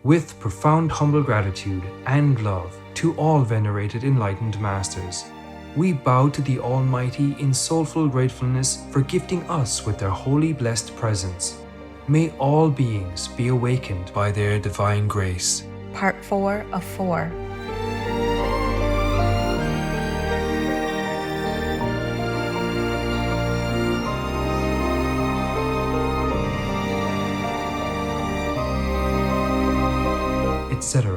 With profound humble gratitude and love to all venerated enlightened masters, we bow to the Almighty in soulful gratefulness for gifting us with their holy blessed presence. May all beings be awakened by their divine grace. Part 4 of 4. Etc.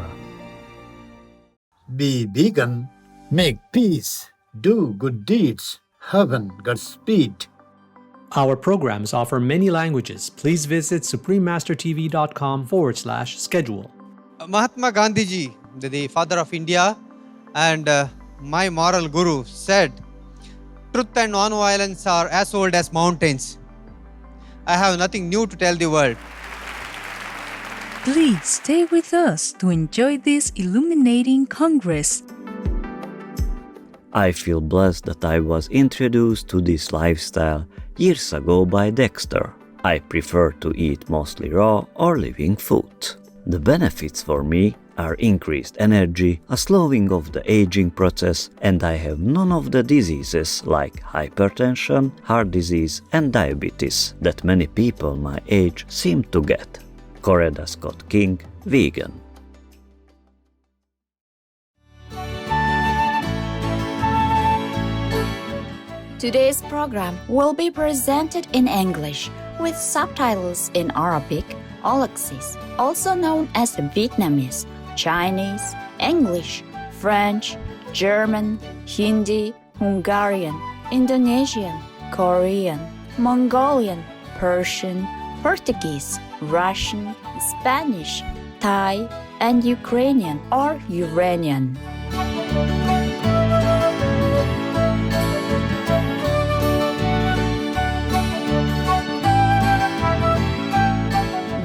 Be vegan, make peace, do good deeds, heaven Godspeed. Our programs offer many languages. Please visit suprememastertv.com/schedule. Mahatma Gandhi ji, the father of India and my moral guru, said, "Truth and non-violence are as old as mountains." I have nothing new to tell the world. Please stay with us to enjoy this illuminating Congress. I feel blessed that I was introduced to this lifestyle years ago by Dexter. I prefer to eat mostly raw or living food. The benefits for me are increased energy, a slowing of the aging process, and I have none of the diseases like hypertension, heart disease, and diabetes that many people my age seem to get. Coretta Scott King, vegan. Today's program will be presented in English with subtitles in Arabic, Alaxis, also known as Vietnamese, Chinese, English, French, German, Hindi, Hungarian, Indonesian, Korean, Mongolian, Persian, Portuguese, Russian, Spanish, Thai, and Ukrainian or Uranian.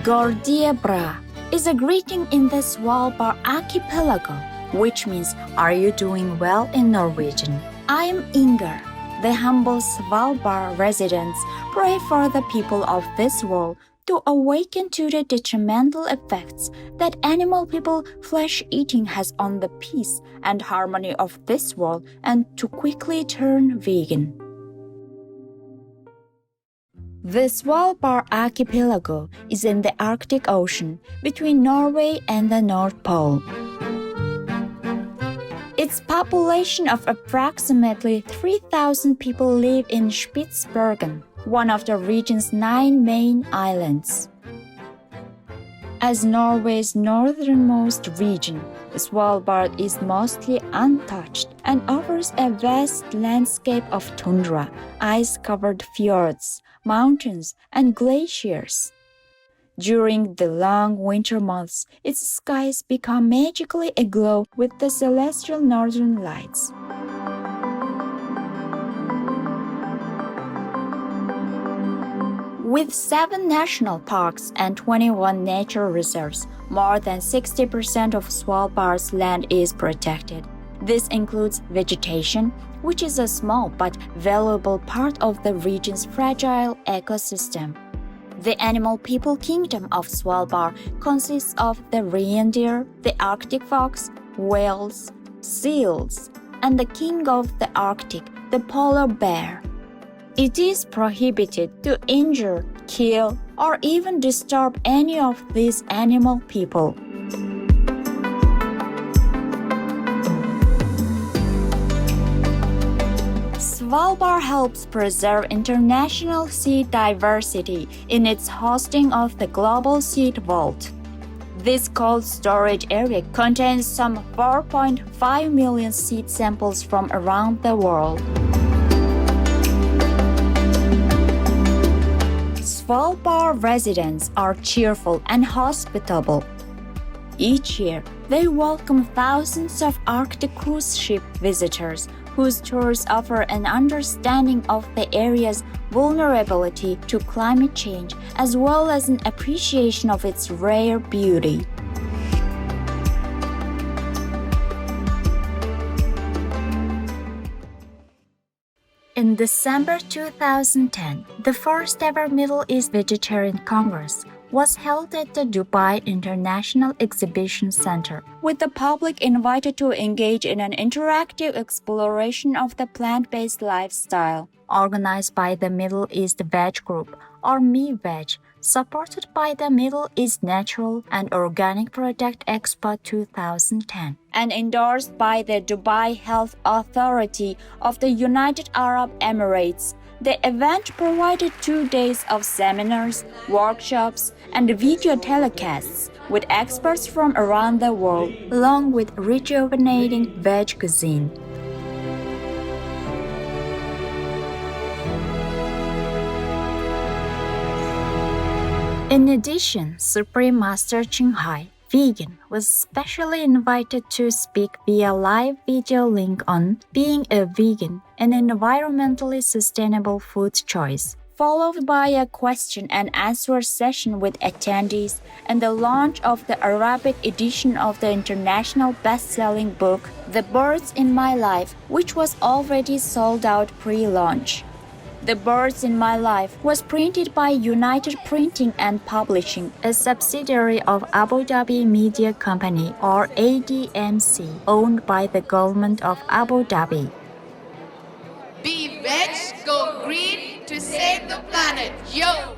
Gordiebra is a greeting in the Svalbard archipelago, which means "Are you doing well?" in Norwegian. I am Inger. The humble Svalbard residents pray for the people of this world to awaken to the detrimental effects that animal people flesh eating has on the peace and harmony of this world and to quickly turn vegan. The Svalbard archipelago is in the Arctic Ocean between Norway and the North Pole. Its population of approximately 3,000 people live in Spitsbergen, one of the region's 9 main islands. As Norway's northernmost region, Svalbard is mostly untouched and offers a vast landscape of tundra, ice-covered fjords, mountains, and glaciers. During the long winter months, its skies become magically aglow with the celestial northern lights. With 7 national parks and 21 nature reserves, more than 60% of Svalbard's land is protected. This includes vegetation, which is a small but valuable part of the region's fragile ecosystem. The animal people kingdom of Svalbard consists of the reindeer, the Arctic fox, whales, seals, and the king of the Arctic, the polar bear. It is prohibited to injure, kill, or even disturb any of these animal people. Svalbard helps preserve international seed diversity in its hosting of the Global Seed Vault. This cold storage area contains some 4.5 million seed samples from around the world. Svalbard residents are cheerful and hospitable. Each year, they welcome thousands of Arctic cruise ship visitors whose tours offer an understanding of the area's vulnerability to climate change as well as an appreciation of its rare beauty. In December 2010, the first ever Middle East Vegetarian Congress was held at the Dubai International Exhibition Center, with the public invited to engage in an interactive exploration of the plant-based lifestyle, organized by the Middle East Veg Group, or MEVEG, supported by the Middle East Natural and Organic Product Expo 2010, and endorsed by the Dubai Health Authority of the United Arab Emirates. The event provided 2 days of seminars, workshops, and video telecasts with experts from around the world, along with rejuvenating veg cuisine. In addition, Supreme Master Ching Hai, vegan, was specially invited to speak via live video link on being a vegan, an environmentally sustainable food choice, followed by a question and answer session with attendees and the launch of the Arabic edition of the international best-selling book, The Birds in My Life, which was already sold out pre-launch. The Birds in My Life was printed by United Printing and Publishing, a subsidiary of Abu Dhabi Media Company or ADMC, owned by the government of Abu Dhabi. Be veg, go green to save the planet. Yo!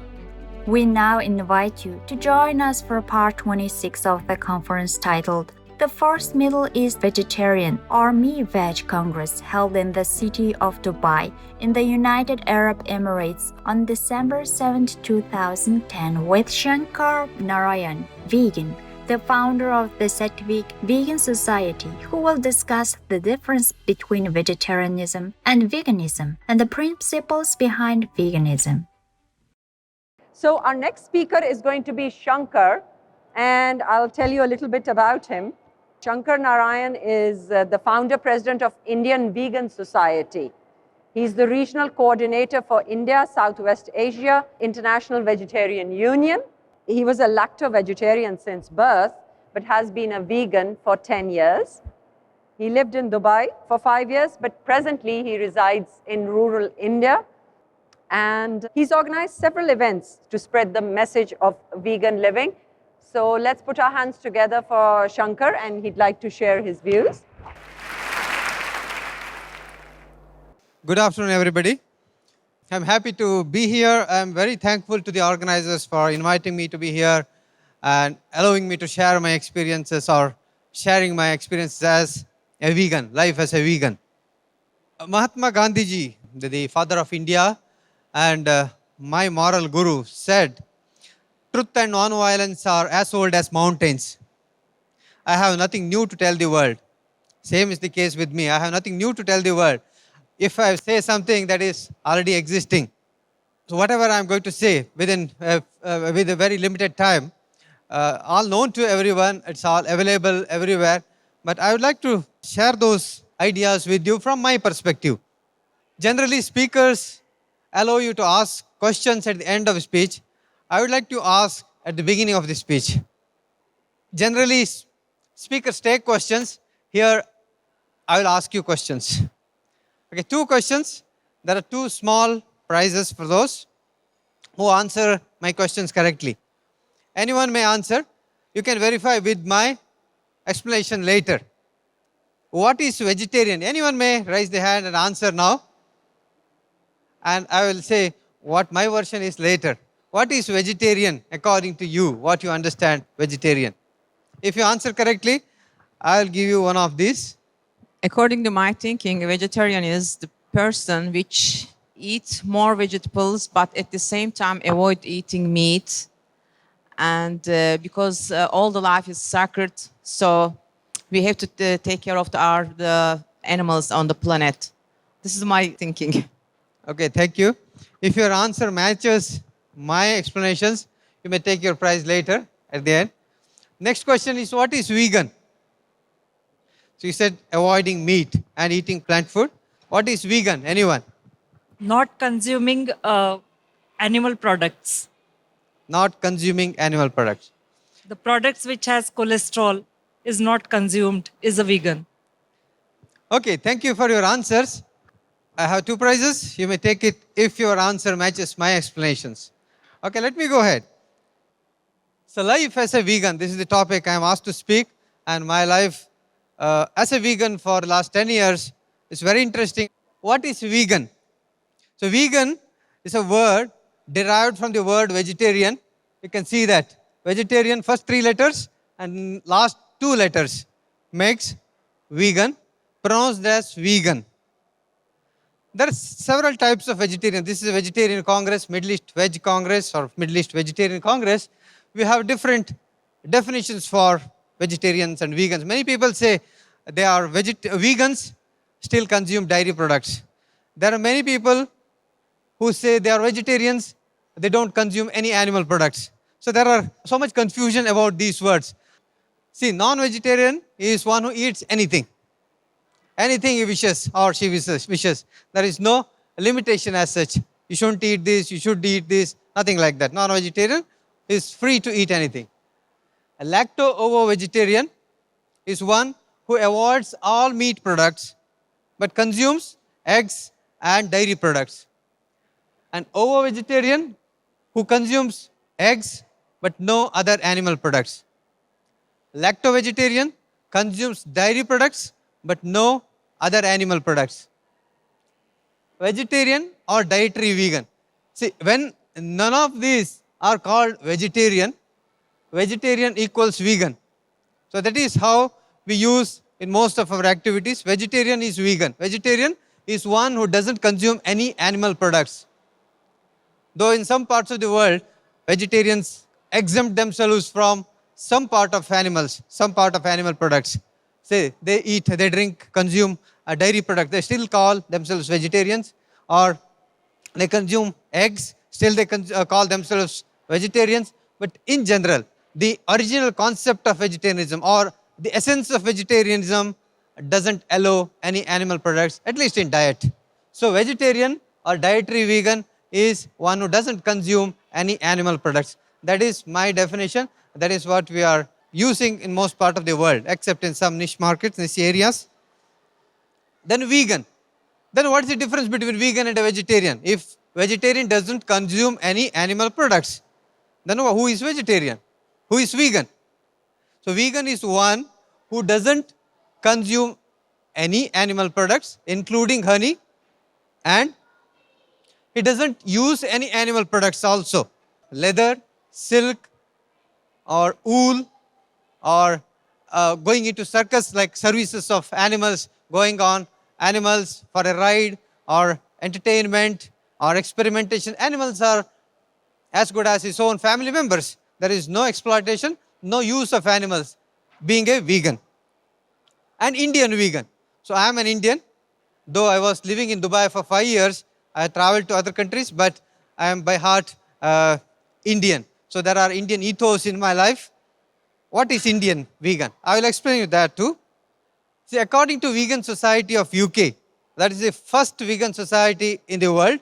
We now invite you to join us for part 26 of the conference titled The First Middle East Vegetarian or MEVEG Congress, held in the city of Dubai in the United Arab Emirates on December 7, 2010 with Shankar Narayan, vegan, the founder of the Sattvic Vegan Society, who will discuss the difference between vegetarianism and veganism and the principles behind veganism. So our next speaker is going to be Shankar, and I'll tell you a little bit about him. Shankar Narayan is the founder president of Indian Vegan Society. He's the regional coordinator for India, Southwest Asia, International Vegetarian Union. He was a lacto-vegetarian since birth, but has been a vegan for 10 years. He lived in Dubai for 5 years, but presently he resides in rural India. And he's organized several events to spread the message of vegan living. So let's put our hands together for Shankar, and he'd like to share his views. Good afternoon, everybody. I'm happy to be here. I'm very thankful to the organizers for inviting me to be here and allowing me to share my experiences or sharing my experiences as a vegan, life as a vegan. Mahatma Gandhi ji, the father of India and my moral guru, said, "Truth and non-violence are as old as mountains." I have nothing new to tell the world. Same is the case with me. I have nothing new to tell the world. If I say something that is already existing, so whatever I'm going to say within with a very limited time, all known to everyone, it's all available everywhere. But I would like to share those ideas with you from my perspective. Generally, speakers allow you to ask questions at the end of a speech. I would like to ask at the beginning of the speech. Generally, speakers take questions. Here, I will ask you questions. Okay, 2 questions. There are 2 small prizes for those who answer my questions correctly. Anyone may answer. You can verify with my explanation later. What is vegetarian? Anyone may raise their hand and answer now. And I will say what my version is later. What is vegetarian according to you? What you understand vegetarian? If you answer correctly, I'll give you one of these. According to my thinking, a vegetarian is the person which eats more vegetables, but at the same time avoid eating meat. And because all the life is sacred, so we have to take care of the animals on the planet. This is my thinking. Okay, thank you. If your answer matches my explanations, you may take your prize later at the end. Next question is, what is vegan? So you said avoiding meat and eating plant food. What is vegan? Anyone? Not consuming animal products. Not consuming animal products. The products which has cholesterol is not consumed is a vegan. Okay, thank you for your answers. I have 2 prizes. You may take it if your answer matches my explanations. Okay, let me go ahead. So life as a vegan, this is the topic I am asked to speak, and my life as a vegan for the last 10 years is very interesting. What is vegan? So vegan is a word derived from the word vegetarian. You can see that. Vegetarian, first 3 letters and last 2 letters makes vegan, pronounced as vegan. There are several types of vegetarian. This is a Vegetarian Congress, Middle East Veg Congress or Middle East Vegetarian Congress. We have different definitions for vegetarians and vegans. Many people say they are vegans, still consume dairy products. There are many people who say they are vegetarians, they don't consume any animal products. So there are so much confusion about these words. See, non-vegetarian is one who eats anything. Anything he wishes or she wishes. There is no limitation as such. You shouldn't eat this, you should eat this, nothing like that. Non-vegetarian is free to eat anything. A lacto-ovo-vegetarian is one who avoids all meat products but consumes eggs and dairy products. An ovo-vegetarian who consumes eggs but no other animal products. Lacto-vegetarian consumes dairy products but no other animal products. Vegetarian or dietary vegan. See, when none of these are called vegetarian, vegetarian equals vegan. So that is how we use in most of our activities. Vegetarian is vegan. Vegetarian is one who doesn't consume any animal products. Though in some parts of the world, vegetarians exempt themselves from some part of animals, some part of animal products. Say they eat, they drink, consume a dairy product, they still call themselves vegetarians. Or they consume eggs, still they call themselves vegetarians. But in general, the original concept of vegetarianism or the essence of vegetarianism doesn't allow any animal products, at least in diet. So vegetarian or dietary vegan is one who doesn't consume any animal products. That is my definition. That is what we are using in most part of the world, except in some niche markets, niche areas. Then vegan. Then what is the difference between vegan and a vegetarian? If vegetarian doesn't consume any animal products, then who is vegetarian? Who is vegan? So vegan is one who doesn't consume any animal products, including honey, and he doesn't use any animal products also. Leather, silk, or wool, or going into circus like services of animals, going on animals for a ride or entertainment or experimentation. Animals are as good as his own family members. There is no exploitation, no use of animals, being a vegan. An Indian vegan. So I am an Indian. Though I was living in Dubai for 5 years, I traveled to other countries, but I am by heart Indian. So there are Indian ethos in my life. What is Indian vegan? I will explain you that too. See, according to Vegan Society of UK, that is the first vegan society in the world,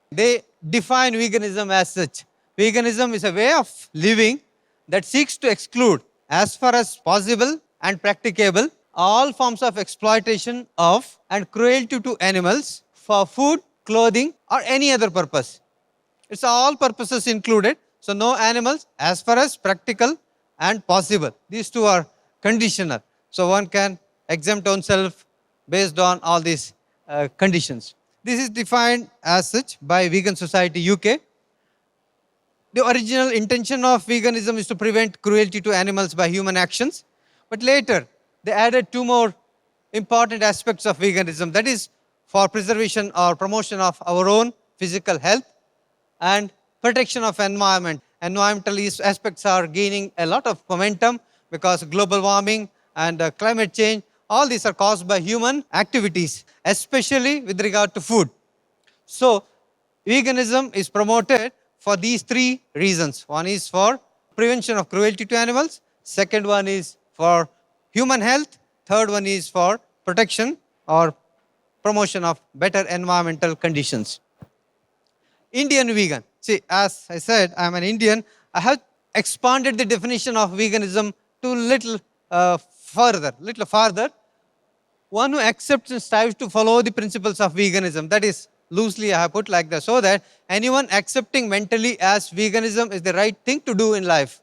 they define veganism as such. Veganism is a way of living that seeks to exclude, as far as possible and practicable, all forms of exploitation of and cruelty to animals for food, clothing, or any other purpose. It's all purposes included. So no animals as far as practical and possible. These two are conditional. So one can exempt oneself based on all these conditions. This is defined as such by Vegan Society UK. The original intention of veganism is to prevent cruelty to animals by human actions. But later, they added 2 more important aspects of veganism. That is for preservation or promotion of our own physical health and protection of environment. Environmental aspects are gaining a lot of momentum because global warming and climate change, all these are caused by human activities, especially with regard to food. So, veganism is promoted for these 3 reasons. One is for prevention of cruelty to animals. Second one is for human health. Third one is for protection or promotion of better environmental conditions. Indian vegan. See, as I said, I am an Indian. I have expanded the definition of veganism to little farther. One who accepts and strives to follow the principles of veganism. That is, loosely I have put like that, so that anyone accepting mentally as veganism is the right thing to do in life.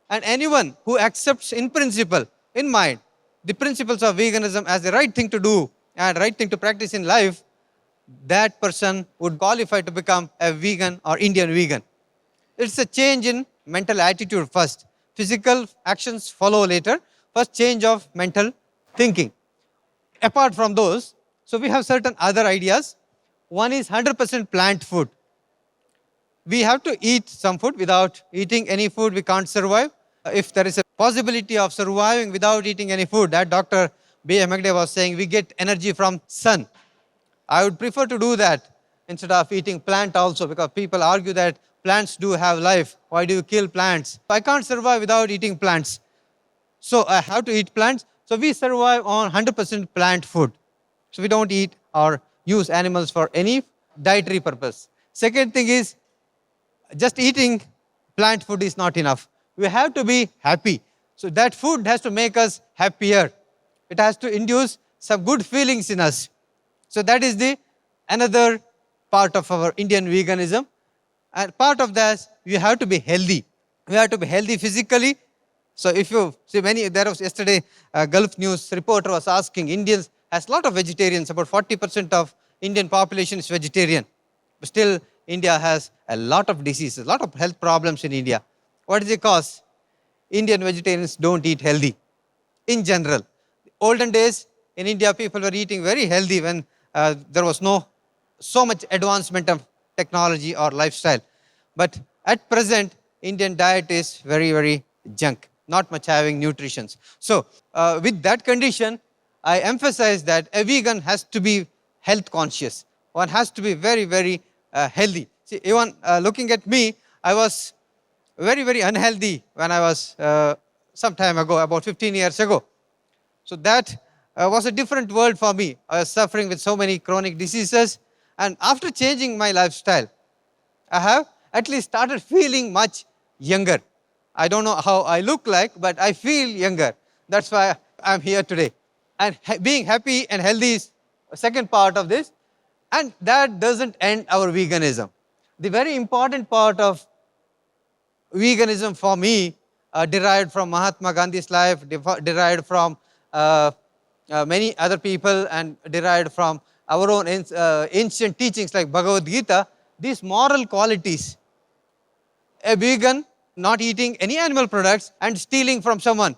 And anyone who accepts in principle, in mind, the principles of veganism as the right thing to do and right thing to practice in life, that person would qualify to become a vegan or Indian vegan. It's a change in mental attitude first. Physical actions follow later. First, change of mental thinking. Apart from those, so we have certain other ideas. One is 100% plant food. We have to eat some food. Without eating any food, we can't survive. If there is a possibility of surviving without eating any food, that Dr. B. MEVEG was saying, we get energy from sun. I would prefer to do that instead of eating plant also, because people argue that plants do have life. Why do you kill plants? I can't survive without eating plants. So I have to eat plants. So we survive on 100% plant food. So we don't eat or use animals for any dietary purpose. Second thing is, just eating plant food is not enough. We have to be happy. So that food has to make us happier. It has to induce some good feelings in us. So that is the another part of our Indian veganism. And part of that, we have to be healthy. We have to be healthy physically. So if you see there was yesterday a Gulf News reporter was asking, Indians has a lot of vegetarians, about 40% of Indian population is vegetarian. But still, India has a lot of diseases, a lot of health problems in India. What is the cause? Indian vegetarians don't eat healthy in general. Olden days in India, people were eating very healthy when there was so much advancement of technology or lifestyle. But at present, Indian diet is very, very junk, not much having nutrition. So with that condition, I emphasize that a vegan has to be health conscious. One has to be very, very healthy. See, even looking at me, I was very, very unhealthy when I was some time ago, about 15 years ago. So that was a different world for me. I was suffering with so many chronic diseases. And after changing my lifestyle, I have at least started feeling much younger. I don't know how I look like, but I feel younger. That's why I'm here today. And being happy and healthy is the second part of this. And that doesn't end our veganism. The very important part of veganism for me, derived from Mahatma Gandhi's life, derived from many other people, and derived from our own ancient teachings like Bhagavad Gita, these moral qualities. A vegan not eating any animal products and stealing from someone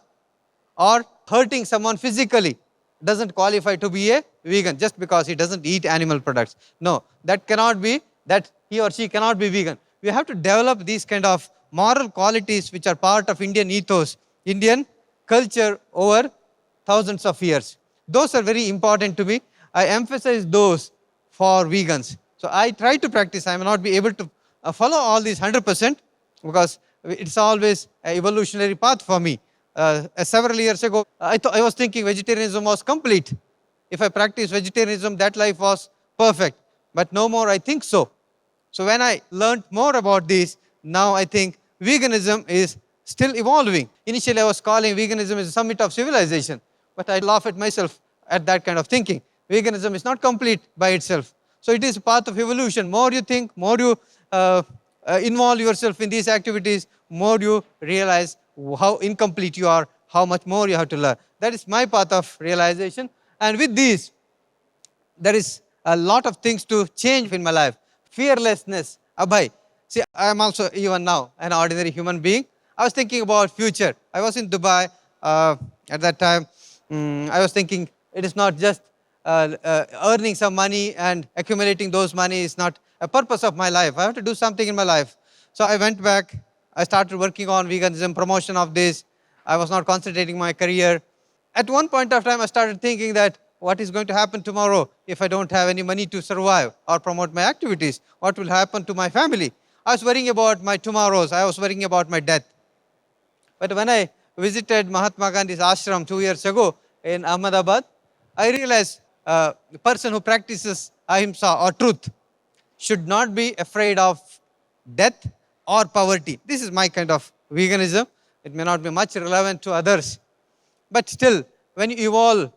or hurting someone physically doesn't qualify to be a vegan just because he doesn't eat animal products. No, that cannot be, that he or she cannot be vegan. We have to develop these kind of moral qualities which are part of Indian ethos, Indian culture over thousands of years. Those are very important to me. I emphasize those for vegans. So I try to practice. I may not be able to follow all these 100% because it's always an evolutionary path for me. Several years ago, I was thinking vegetarianism was complete. If I practiced vegetarianism, that life was perfect. But no more I think so. So when I learned more about this, now I think veganism is still evolving. Initially, I was calling veganism as a summit of civilization, but I laugh at myself at that kind of thinking. Veganism is not complete by itself. So it is a path of evolution. More you think, more you involve yourself in these activities, more you realize how incomplete you are, how much more you have to learn. That is my path of realization. And with these, there is a lot of things to change in my life. Fearlessness, Abhay. See, I am also even now an ordinary human being. I was thinking about future. I was in Dubai at that time. I was thinking it is not just earning some money and accumulating those money is not a purpose of my life. I have to do something in my life. So I went back. I started working on veganism, promotion of this. I was not concentrating my career. At one point of time, I started thinking that what is going to happen tomorrow if I don't have any money to survive or promote my activities? What will happen to my family? I was worrying about my tomorrows. I was worrying about my death. But when I visited Mahatma Gandhi's ashram 2 years ago in Ahmedabad, I realized the person who practices ahimsa or truth should not be afraid of death or poverty. This is my kind of veganism. It may not be much relevant to others. But still, when you evolve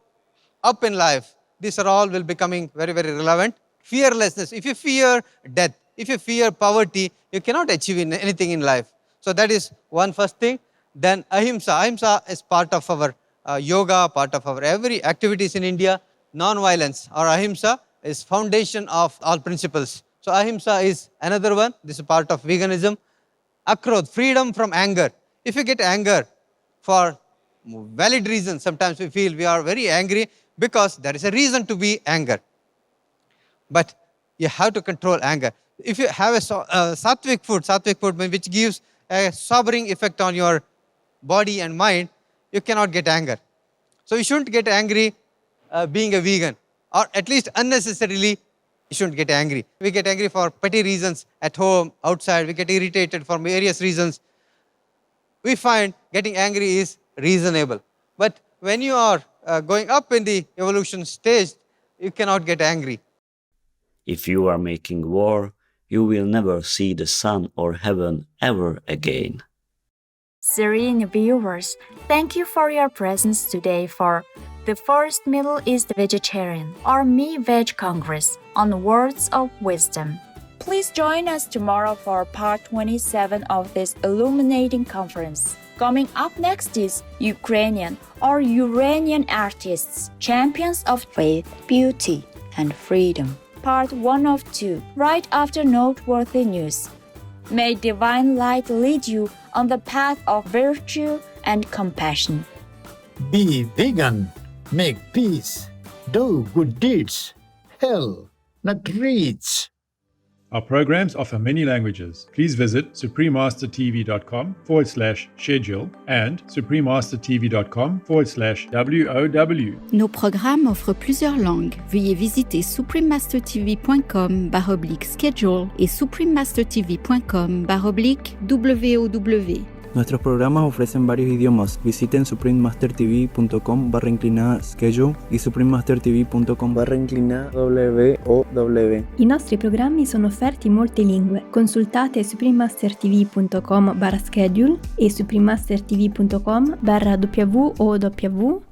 up in life, these are all will becoming very, very relevant. Fearlessness. If you fear death, if you fear poverty, you cannot achieve anything in life. So that is one first thing. Then ahimsa. Ahimsa is part of our yoga, part of our every activities in India. Non-violence or ahimsa is foundation of all principles. So ahimsa is another one. This is part of veganism. Akrodh, freedom from anger. If you get anger for valid reasons, sometimes we feel we are very angry because there is a reason to be anger. But you have to control anger. If you have a sattvic food which gives a sobering effect on your body and mind, you cannot get anger. So you shouldn't get angry being a vegan, or at least unnecessarily you shouldn't get angry. We get angry for petty reasons at home, outside, we get irritated for various reasons. We find getting angry is reasonable. But when you are going up in the evolution stage, you cannot get angry. If you are making war, you will never see the sun or heaven ever again. Serene viewers, thank you for your presence today for the first Middle East Vegetarian or MEVEG Congress on Words of Wisdom. Please join us tomorrow for part 27 of this illuminating conference. Coming up next is Ukrainian or Uranian artists, champions of faith, beauty, and freedom. Part 1 of 2, right after noteworthy news. May divine light lead you on the path of virtue and compassion. Be vegan, make peace, do good deeds. Hell, not reach. Our programs offer many languages. Please visit suprememastertv.com/schedule and suprememastertv.com/WOW. Nos programmes offrent plusieurs langues. Veuillez visiter suprememastertv.com/schedule et suprememastertv.com/WOW. Nuestros programas ofrecen varios idiomas. Visiten suprememastertv.com/schedule y suprememastertv.com/WOW. I nostri programmi sono offerti in molte lingue. Consultate suprememastertv.com/schedule e suprememastertv.com/WOW